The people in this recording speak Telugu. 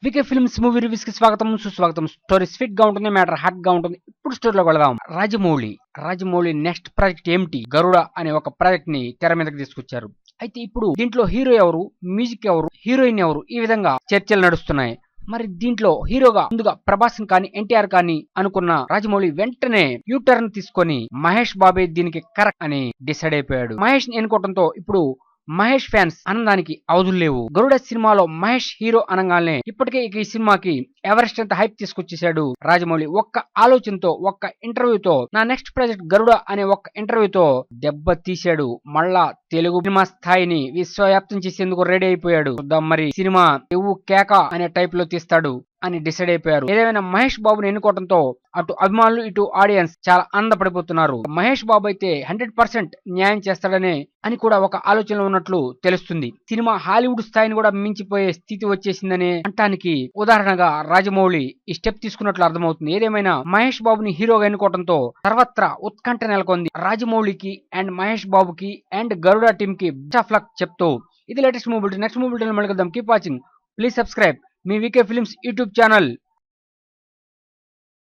వికే ఫిల్మ్స్ మూవీ రివ్యూస్ కి స్వాగతం సుస్వాగతం. స్టోరీ స్వీట్ గా ఉంటుంది, మ్యాటర్ హాట్ గా ఉంటుంది. ఇప్పుడు స్టోరీలోకి వెళదాం. రాజమౌళి నెక్స్ట్ ప్రాజెక్ట్ ఏమిటి? గరుడ అనే ఒక ప్రాజెక్ట్ ని తెర మీదకి తీసుకొచ్చారు. అయితే ఇప్పుడు దీంట్లో హీరో ఎవరు, మ్యూజిక్ ఎవరు, హీరోయిన్ ఎవరు, ఈ విధంగా చర్చలు నడుస్తున్నాయి. మరి దీంట్లో హీరోగా ముందుగా ప్రభాస్ కానీ ఎన్టీఆర్ కానీ అనుకున్న రాజమౌళి వెంటనే యూటర్న్ తీసుకొని మహేష్ బాబే దీనికి కరెక్ట్ అని డిసైడ్ అయిపోయాడు. మహేష్ ని ఎన్నుకోవడంతో ఇప్పుడు మహేష్ ఫ్యాన్స్ ఆనందానికి అవధులు లేవు. గరుడ సినిమాలో మహేష్ హీరో అనగానే ఇప్పటికే ఈ సినిమాకి ఎవరెస్ట్ అంత హైప్ తీసుకొచ్చేసాడు రాజమౌళి. ఒక్క ఆలోచనతో, ఒక్క ఇంటర్వ్యూతో, నా నెక్స్ట్ ప్రాజెక్ట్ గరుడ అనే ఒక్క ఇంటర్వ్యూతో దెబ్బ తీశాడు. మళ్ళా తెలుగు సినిమా స్థాయిని విశ్వవ్యాప్తం చేసేందుకు రెడీ అయిపోయాడు. చూద్దాం మరి సినిమా ఎవ్వు కేక అనే టైప్ లో తీస్తాడు అని డిసైడ్ అయిపోయారు. ఏదేమైనా మహేష్ బాబుని ఎన్నుకోవడంతో అటు అభిమానులు ఇటు ఆడియన్స్ చాలా ఆనందపడిపోతున్నారు. మహేష్ బాబు అయితే 100% న్యాయం చేస్తాడనే అని కూడా ఒక ఆలోచనలో ఉన్నట్లు తెలుస్తుంది. సినిమా హాలీవుడ్ స్థాయిని కూడా మించిపోయే స్థితి వచ్చేసిందనే అంటానికి ఉదాహరణగా రాజమౌళి ఈ స్టెప్ తీసుకున్నట్లు అర్థమవుతుంది. ఏదేమైనా మహేష్ బాబుని హీరోగా ఎన్నుకోవడంతో సర్వత్రా ఉత్కంఠ నెలకొంది. రాజమౌళికి అండ్ మహేష్ బాబుకి అండ్ గరుడ టీమ్ కి బెస్ట్ ఆఫ్ లక్ చెప్తూ ఇది లేటెస్ట్ మూవీ. నెక్స్ట్ మూవీ మళ్ళీ కలుద్దాం. కీప్ వాచింగ్, ప్లీజ్ సబ్స్క్రైబ్ మీ వికే ఫిల్మ్స్ యూట్యూబ్ ఛానల్.